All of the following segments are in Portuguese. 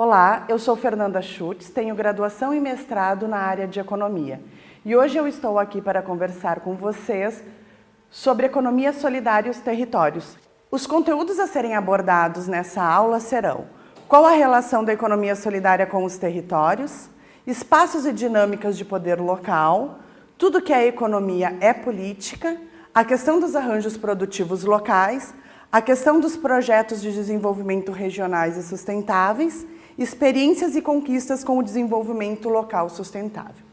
Olá, eu sou Fernanda Schutz, tenho graduação e mestrado na área de economia. E hoje eu estou aqui para conversar com vocês sobre economia solidária e os territórios. Os conteúdos a serem abordados nessa aula serão: qual a relação da economia solidária com os territórios, espaços e dinâmicas de poder local, tudo que é economia é política, a questão dos arranjos produtivos locais, a questão dos projetos de desenvolvimento regionais e sustentáveis, experiências e conquistas com o desenvolvimento local sustentável.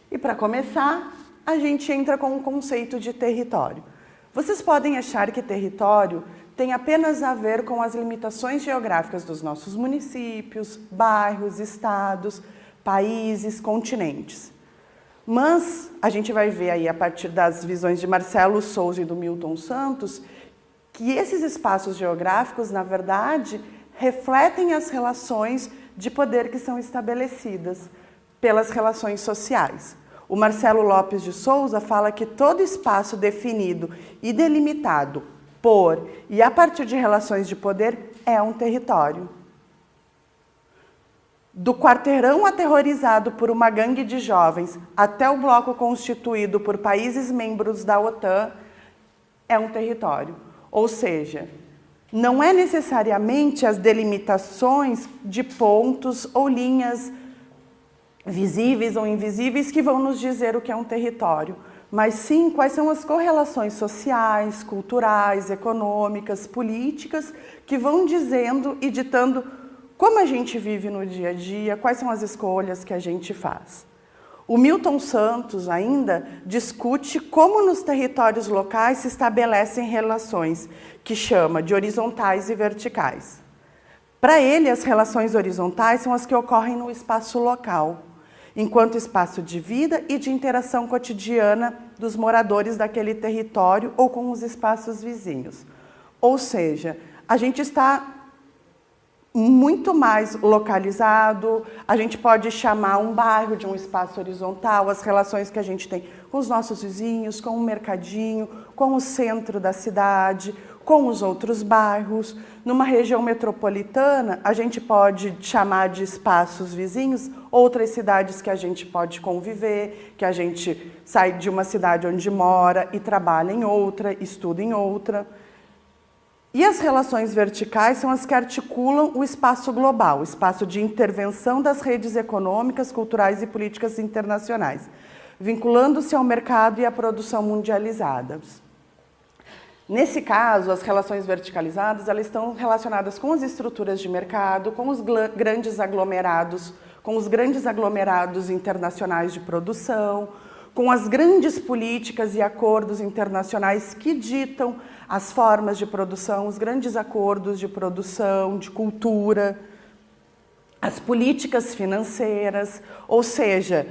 E para começar, a gente entra com o conceito de território. Vocês podem achar que território tem apenas a ver com as limitações geográficas dos nossos municípios, bairros, estados, países, continentes. Mas a gente vai ver aí, a partir das visões de Marcelo Souza e do Milton Santos, que esses espaços geográficos, na verdade, refletem as relações de poder que são estabelecidas pelas relações sociais. O Marcelo Lopes de Souza fala que todo espaço definido e delimitado por e a partir de relações de poder é um território. Do quarteirão aterrorizado por uma gangue de jovens até o bloco constituído por países membros da OTAN é um território. Ou seja, não é necessariamente as delimitações de pontos ou linhas visíveis ou invisíveis que vão nos dizer o que é um território, mas sim quais são as correlações sociais, culturais, econômicas, políticas que vão dizendo e ditando como a gente vive no dia a dia, quais são as escolhas que a gente faz. O Milton Santos ainda discute como nos territórios locais se estabelecem relações que chama de horizontais e verticais. Para ele, as relações horizontais são as que ocorrem no espaço local, enquanto espaço de vida e de interação cotidiana dos moradores daquele território ou com os espaços vizinhos. Ou seja, a gente está muito mais localizado, a gente pode chamar um bairro de um espaço horizontal, as relações que a gente tem com os nossos vizinhos, com o mercadinho, com o centro da cidade, com os outros bairros. Numa região metropolitana, a gente pode chamar de espaços vizinhos outras cidades que a gente pode conviver, que a gente sai de uma cidade onde mora e trabalha em outra, estuda em outra. E as relações verticais são as que articulam o espaço global, o espaço de intervenção das redes econômicas, culturais e políticas internacionais, vinculando-se ao mercado e à produção mundializadas. Nesse caso, as relações verticalizadas elas estão relacionadas com as estruturas de mercado, com os grandes aglomerados internacionais de produção, com as grandes políticas e acordos internacionais que ditam as formas de produção, os grandes acordos de produção, de cultura, as políticas financeiras, ou seja,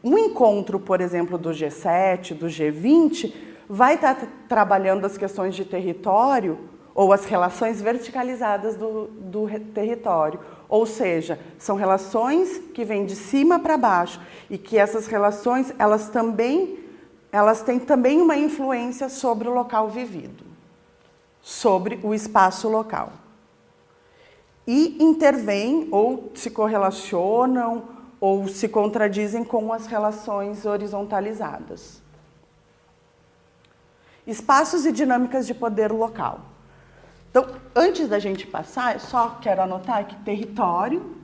um encontro, por exemplo, do G7, do G20, vai estar trabalhando as questões de território ou as relações verticalizadas do território. Ou seja, são relações que vêm de cima para baixo e que essas relações elas têm também uma influência sobre o local vivido, sobre o espaço local. E intervêm ou se correlacionam ou se contradizem com as relações horizontalizadas. Espaços e dinâmicas de poder local. Então, antes da gente passar, eu só quero anotar que território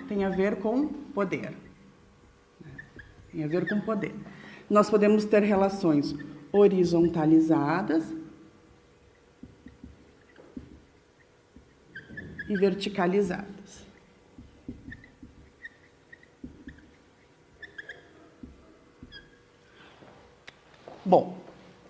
tem a ver com poder. Tem a ver com poder. Nós podemos ter relações horizontalizadas e verticalizadas. Bom,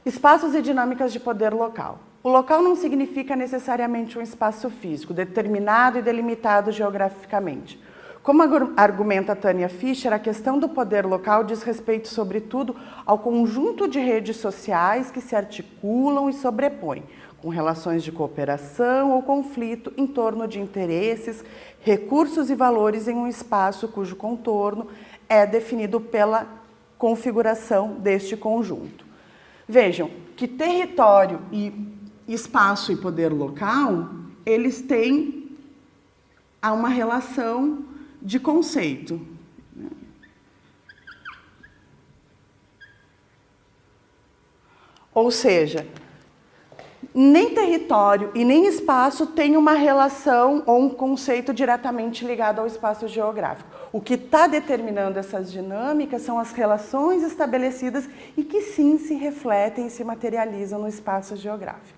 espaços e dinâmicas de poder local. O local não significa necessariamente um espaço físico, determinado e delimitado geograficamente. Como argumenta Tânia Fischer, a questão do poder local diz respeito, sobretudo, ao conjunto de redes sociais que se articulam e sobrepõem, com relações de cooperação ou conflito em torno de interesses, recursos e valores em um espaço cujo contorno é definido pela configuração deste conjunto. Vejam que território e espaço e poder local eles têm uma relação de conceito. Ou seja, nem território e nem espaço tem uma relação ou um conceito diretamente ligado ao espaço geográfico. O que está determinando essas dinâmicas são as relações estabelecidas e que sim se refletem e se materializam no espaço geográfico.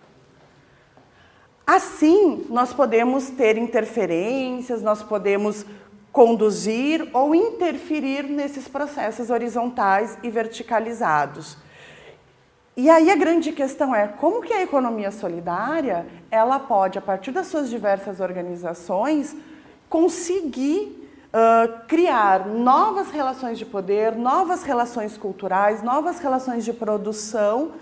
Assim, nós podemos ter interferências, nós podemos conduzir ou interferir nesses processos horizontais e verticalizados. E aí a grande questão é como que a economia solidária ela pode, a partir das suas diversas organizações, conseguir criar novas relações de poder, novas relações culturais, novas relações de produção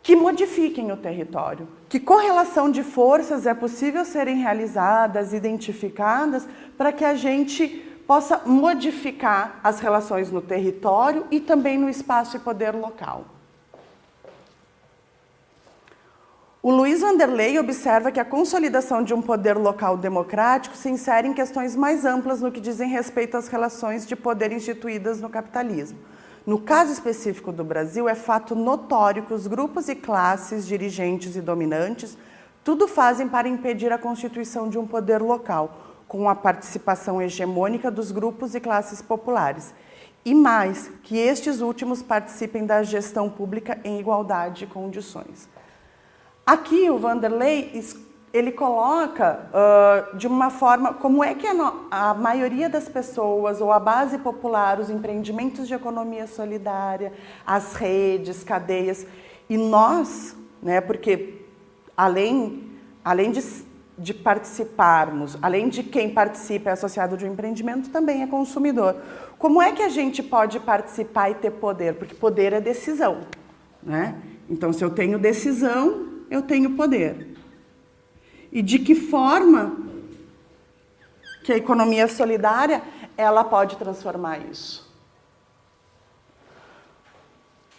que modifiquem o território. Que correlação de forças é possível serem realizadas, identificadas, para que a gente possa modificar as relações no território e também no espaço e poder local. O Luiz Vanderlei observa que a consolidação de um poder local democrático se insere em questões mais amplas no que dizem respeito às relações de poder instituídas no capitalismo. No caso específico do Brasil, é fato notório que os grupos e classes, dirigentes e dominantes, tudo fazem para impedir a constituição de um poder local, com a participação hegemônica dos grupos e classes populares. E mais, que estes últimos participem da gestão pública em igualdade de condições. Aqui o Vanderlei, ele coloca de uma forma, como é que a maioria das pessoas, ou a base popular, os empreendimentos de economia solidária, as redes, cadeias, e nós, né, porque além de participarmos, além de quem participa é associado de um empreendimento, também é consumidor. Como é que a gente pode participar e ter poder? Porque poder é decisão, né? Então, se eu tenho decisão, eu tenho poder. E de que forma que a economia solidária ela pode transformar isso?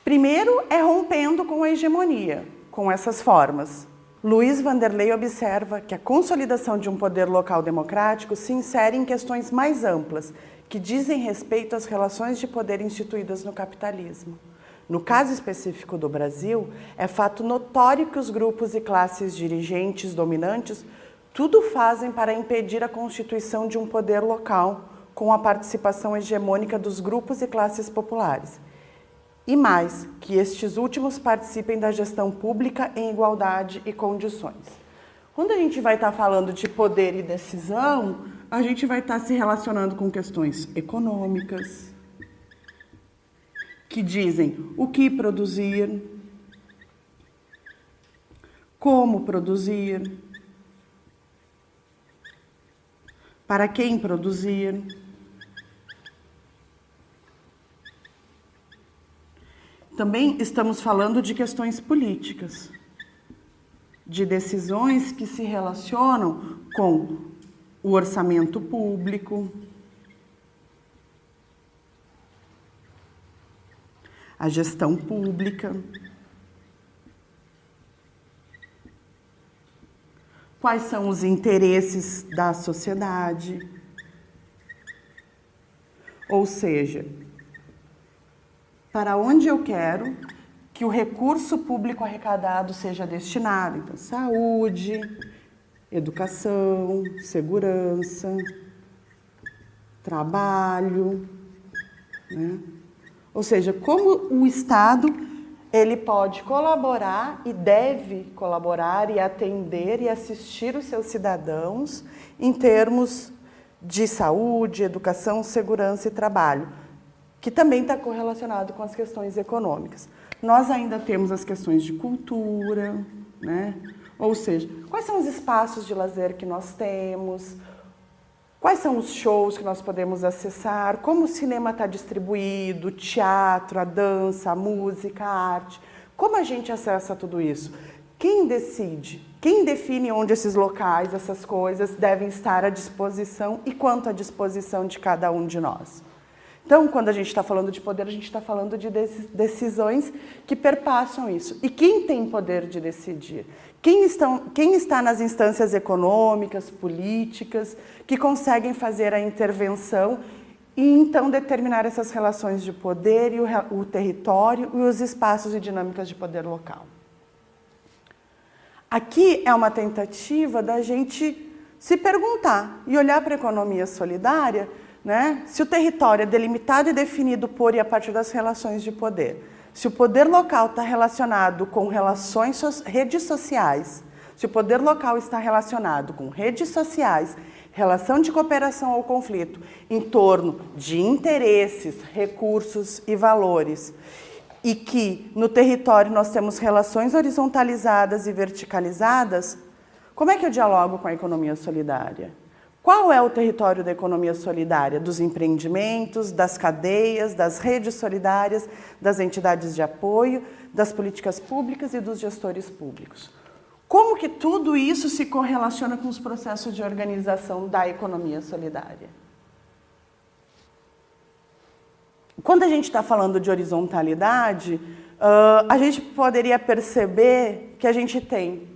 Primeiro é rompendo com a hegemonia, com essas formas. Luiz Vanderlei observa que a consolidação de um poder local democrático se insere em questões mais amplas, que dizem respeito às relações de poder instituídas no capitalismo. No caso específico do Brasil, é fato notório que os grupos e classes dirigentes dominantes tudo fazem para impedir a constituição de um poder local com a participação hegemônica dos grupos e classes populares. E mais, que estes últimos participem da gestão pública em igualdade e condições. Quando a gente vai estar falando de poder e decisão, a gente vai estar se relacionando com questões econômicas, que dizem o que produzir, como produzir, para quem produzir. Também estamos falando de questões políticas, de decisões que se relacionam com o orçamento público, a gestão pública, quais são os interesses da sociedade, ou seja, para onde eu quero que o recurso público arrecadado seja destinado. Então, saúde, educação, segurança, trabalho, né? Ou seja, como o Estado ele pode colaborar e deve colaborar e atender e assistir os seus cidadãos em termos de saúde, educação, segurança e trabalho, que também está correlacionado com as questões econômicas. Nós ainda temos as questões de cultura, né? Ou seja, quais são os espaços de lazer que nós temos, quais são os shows que nós podemos acessar, como o cinema está distribuído, o teatro, a dança, a música, a arte, como a gente acessa tudo isso? Quem decide? Quem define onde esses locais, essas coisas devem estar à disposição e quanto à disposição de cada um de nós? Então, quando a gente está falando de poder, a gente está falando de decisões que perpassam isso. E quem tem poder de decidir? Quem está nas instâncias econômicas, políticas, que conseguem fazer a intervenção e, então, determinar essas relações de poder e o território e os espaços e dinâmicas de poder local. Aqui é uma tentativa da gente se perguntar e olhar para a economia solidária, né? Se o território é delimitado e definido por e a partir das relações de poder, se o poder local está relacionado com redes sociais, se o poder local está relacionado com redes sociais, relação de cooperação ou conflito em torno de interesses, recursos e valores, e que no território nós temos relações horizontalizadas e verticalizadas, como é que eu dialogo com a economia solidária? Qual é o território da economia solidária? Dos empreendimentos, das cadeias, das redes solidárias, das entidades de apoio, das políticas públicas e dos gestores públicos. Como que tudo isso se correlaciona com os processos de organização da economia solidária? Quando a gente está falando de horizontalidade, a gente poderia perceber que a gente tem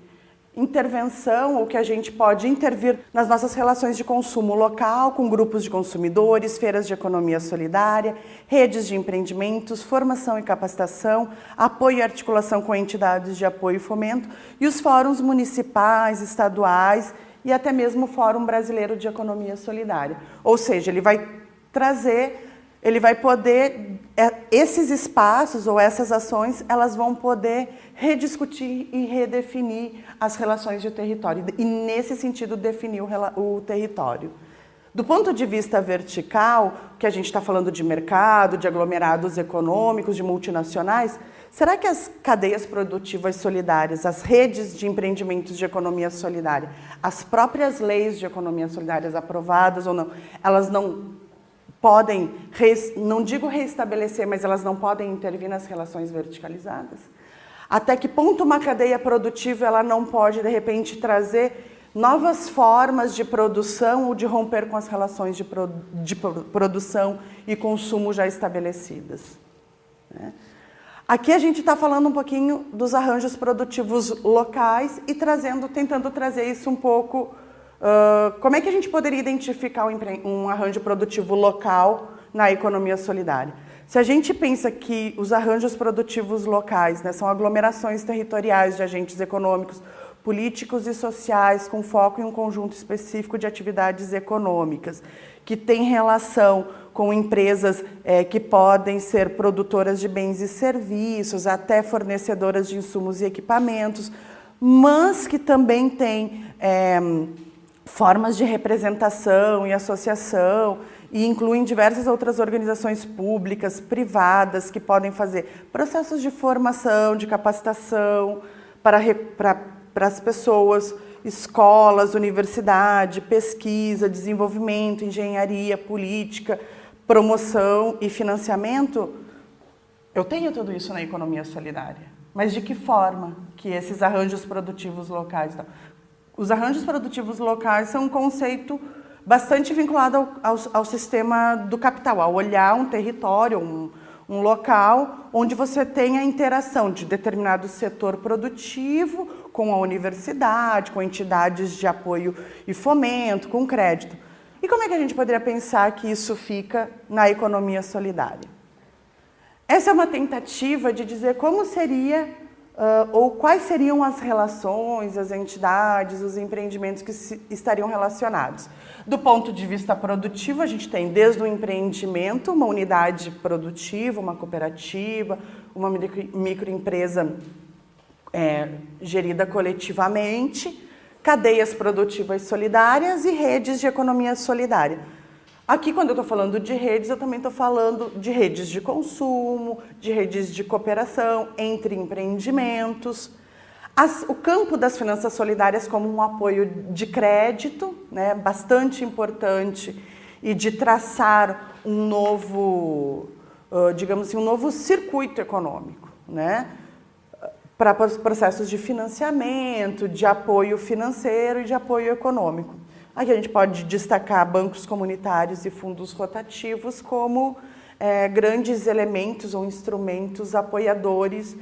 intervenção, ou que a gente pode intervir nas nossas relações de consumo local, com grupos de consumidores, feiras de economia solidária, redes de empreendimentos, formação e capacitação, apoio e articulação com entidades de apoio e fomento, e os fóruns municipais, estaduais e até mesmo o Fórum Brasileiro de Economia Solidária. Ou seja, ele vai poder, esses espaços ou essas ações, elas vão poder rediscutir e redefinir as relações de território e, nesse sentido, definir o território. Do ponto de vista vertical, que a gente está falando de mercado, de aglomerados econômicos, de multinacionais, será que as cadeias produtivas solidárias, as redes de empreendimentos de economia solidária, as próprias leis de economia solidária aprovadas ou não, elas não podem, não digo reestabelecer, mas elas não podem intervir nas relações verticalizadas? Até que ponto uma cadeia produtiva ela não pode, de repente, trazer novas formas de produção ou de romper com as relações de produção e consumo já estabelecidas? Né? Aqui a gente está falando um pouquinho dos arranjos produtivos locais e tentando trazer isso um pouco. Como é que a gente poderia identificar um arranjo produtivo local na economia solidária? Se a gente pensa que os arranjos produtivos locais, né, são aglomerações territoriais de agentes econômicos, políticos e sociais com foco em um conjunto específico de atividades econômicas, que tem relação com empresas que podem ser produtoras de bens e serviços, até fornecedoras de insumos e equipamentos, mas que também têm formas de representação e associação, e incluem diversas outras organizações públicas, privadas, que podem fazer processos de formação, de capacitação para as pessoas, escolas, universidade, pesquisa, desenvolvimento, engenharia, política, promoção e financiamento. Eu tenho tudo isso na economia solidária, mas de que forma que esses arranjos produtivos locais estão? Os arranjos produtivos locais são um conceito bastante vinculado ao sistema do capital, ao olhar um território, um local onde você tem a interação de determinado setor produtivo com a universidade, com entidades de apoio e fomento, com crédito. E como é que a gente poderia pensar que isso fica na economia solidária? Essa é uma tentativa de dizer como seria ou quais seriam as relações, as entidades, os empreendimentos que estariam relacionados. Do ponto de vista produtivo, a gente tem desde o empreendimento, uma unidade produtiva, uma cooperativa, uma microempresa gerida coletivamente, cadeias produtivas solidárias e redes de economia solidária. Aqui, quando eu estou falando de redes, eu também estou falando de redes de consumo, de redes de cooperação entre empreendimentos. O campo das finanças solidárias como um apoio de crédito, né, bastante importante, e de traçar um novo, digamos assim, um novo circuito econômico, né, para processos de financiamento, de apoio financeiro e de apoio econômico. Aqui a gente pode destacar bancos comunitários e fundos rotativos como grandes elementos ou instrumentos apoiadores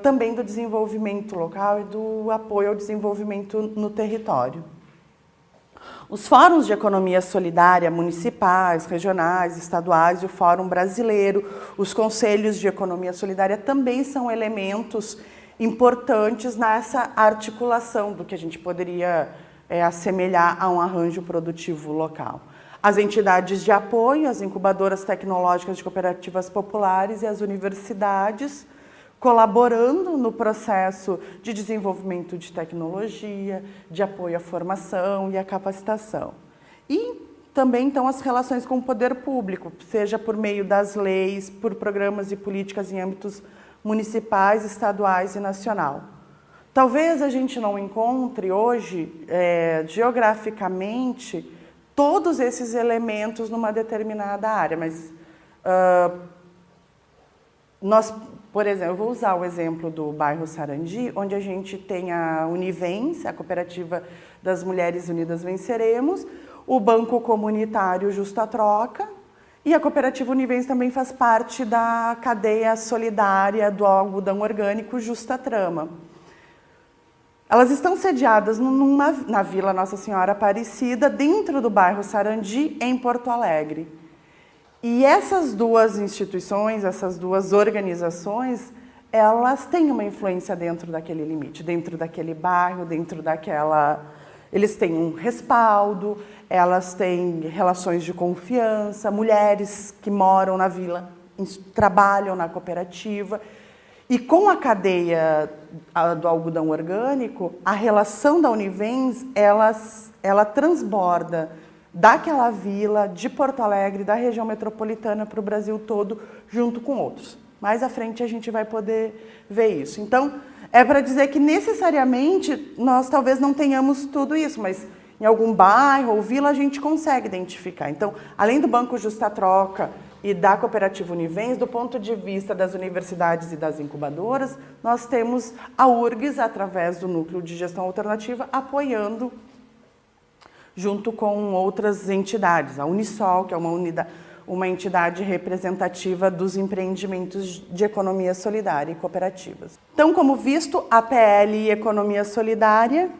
também do desenvolvimento local e do apoio ao desenvolvimento no território. Os fóruns de economia solidária municipais, regionais, estaduais e o Fórum Brasileiro, os conselhos de economia solidária também são elementos importantes nessa articulação do que a gente poderia assemelhar a um arranjo produtivo local. As entidades de apoio, as incubadoras tecnológicas de cooperativas populares e as universidades, colaborando no processo de desenvolvimento de tecnologia, de apoio à formação e à capacitação. E também, então, as relações com o poder público, seja por meio das leis, por programas e políticas em âmbitos municipais, estaduais e nacional. Talvez a gente não encontre hoje, geograficamente, todos esses elementos numa determinada área, mas nós, por exemplo, eu vou usar o exemplo do bairro Sarandi, onde a gente tem a Univens, a Cooperativa das Mulheres Unidas Venceremos, o Banco Comunitário Justa Troca, e a Cooperativa Univens também faz parte da cadeia solidária do algodão orgânico Justa Trama. Elas estão sediadas na Vila Nossa Senhora Aparecida, dentro do bairro Sarandi, em Porto Alegre. E essas duas instituições, essas duas organizações, elas têm uma influência dentro daquele limite, dentro daquele bairro, dentro daquela... Eles têm um respaldo, elas têm relações de confiança, mulheres que moram na vila, trabalham na cooperativa. E com a cadeia do algodão orgânico, a relação da Univens, ela transborda daquela vila, de Porto Alegre, da região metropolitana para o Brasil todo, junto com outros. Mais à frente a gente vai poder ver isso. Então, é para dizer que necessariamente nós talvez não tenhamos tudo isso, mas em algum bairro ou vila a gente consegue identificar. Então, além do Banco Justa Troca e da Cooperativa Univens, do ponto de vista das universidades e das incubadoras, nós temos a URGS, através do Núcleo de Gestão Alternativa, apoiando junto com outras entidades. A Unisol, que é uma entidade representativa dos empreendimentos de economia solidária e cooperativas. Então, como visto, a PL e economia solidária,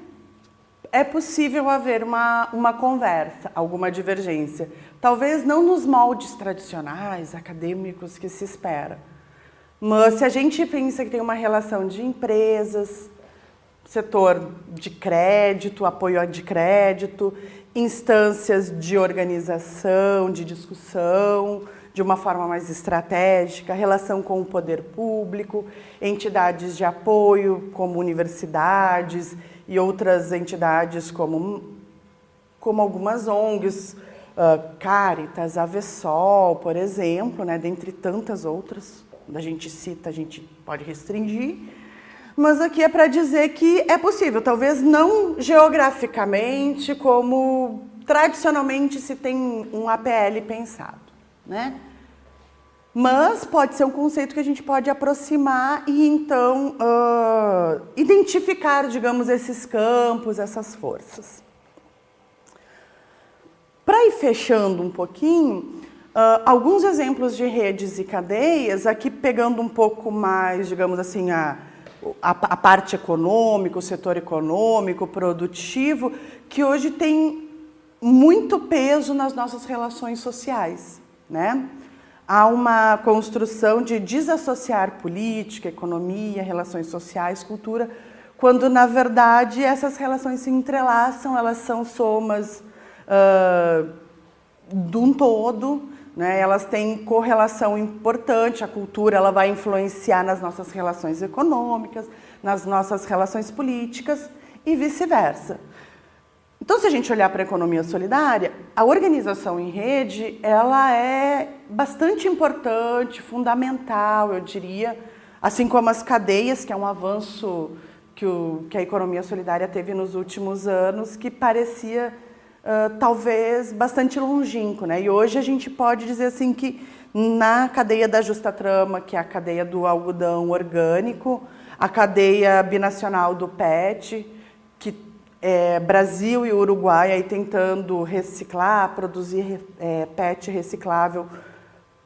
é possível haver uma conversa, alguma divergência. Talvez não nos moldes tradicionais, acadêmicos que se espera. Mas se a gente pensa que tem uma relação de empresas, setor de crédito, apoio de crédito, instâncias de organização, de discussão, de uma forma mais estratégica, relação com o poder público, entidades de apoio, como universidades e outras entidades como algumas ONGs, Caritas, Avesol, por exemplo, né, dentre tantas outras, quando a gente cita, a gente pode restringir, mas aqui é para dizer que é possível, talvez não geograficamente, como tradicionalmente se tem um APL pensado, né? Mas pode ser um conceito que a gente pode aproximar e, então, identificar, digamos, esses campos, essas forças. Para ir fechando um pouquinho, alguns exemplos de redes e cadeias, aqui pegando um pouco mais, digamos assim, a parte econômica, o setor econômico, produtivo, que hoje tem muito peso nas nossas relações sociais, né? Há uma construção de desassociar política, economia, relações sociais, cultura, quando, na verdade, essas relações se entrelaçam, elas são somas de um todo, né? Elas têm correlação importante, a cultura ela vai influenciar nas nossas relações econômicas, nas nossas relações políticas e vice-versa. Então, se a gente olhar para a economia solidária, a organização em rede, ela é bastante importante, fundamental, eu diria, assim como as cadeias, que é um avanço que a economia solidária teve nos últimos anos, que parecia talvez bastante longínquo, né? E hoje a gente pode dizer assim que na cadeia da Justa Trama, que é a cadeia do algodão orgânico, a cadeia binacional do PET, que Brasil e Uruguai aí tentando reciclar, produzir PET reciclável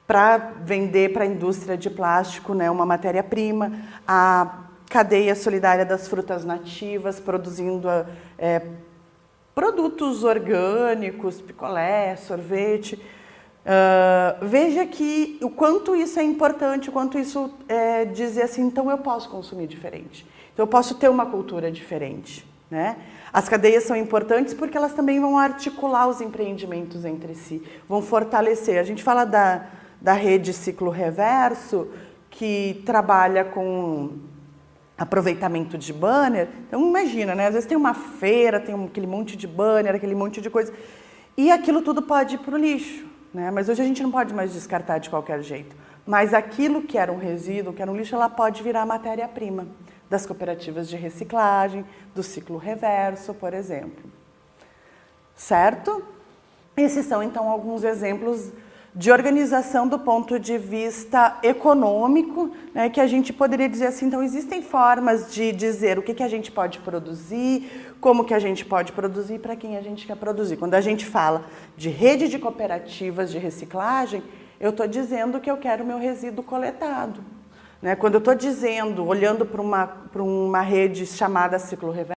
para vender para a indústria de plástico, né, uma matéria-prima, a cadeia solidária das frutas nativas, produzindo produtos orgânicos, picolé, sorvete. Veja que o quanto isso é importante, o quanto isso dizer assim, então eu posso consumir diferente, então eu posso ter uma cultura diferente, né? As cadeias são importantes porque elas também vão articular os empreendimentos entre si, vão fortalecer. A gente fala da rede Ciclo Reverso, que trabalha com aproveitamento de banner. Então imagina, né? Às vezes tem uma feira, tem aquele monte de banner, aquele monte de coisa, e aquilo tudo pode ir para o lixo, né? Mas hoje a gente não pode mais descartar de qualquer jeito. Mas aquilo que era um resíduo, que era um lixo, ela pode virar matéria-prima das cooperativas de reciclagem, do Ciclo Reverso, por exemplo. Certo? Esses são, então, alguns exemplos de organização do ponto de vista econômico, né, que a gente poderia dizer assim, então existem formas de dizer o que a gente pode produzir, como que a gente pode produzir, para quem a gente quer produzir. Quando a gente fala de rede de cooperativas de reciclagem, eu estou dizendo que eu quero o meu resíduo coletado, né? Quando eu estou dizendo, olhando para uma rede chamada Ciclo Reverso,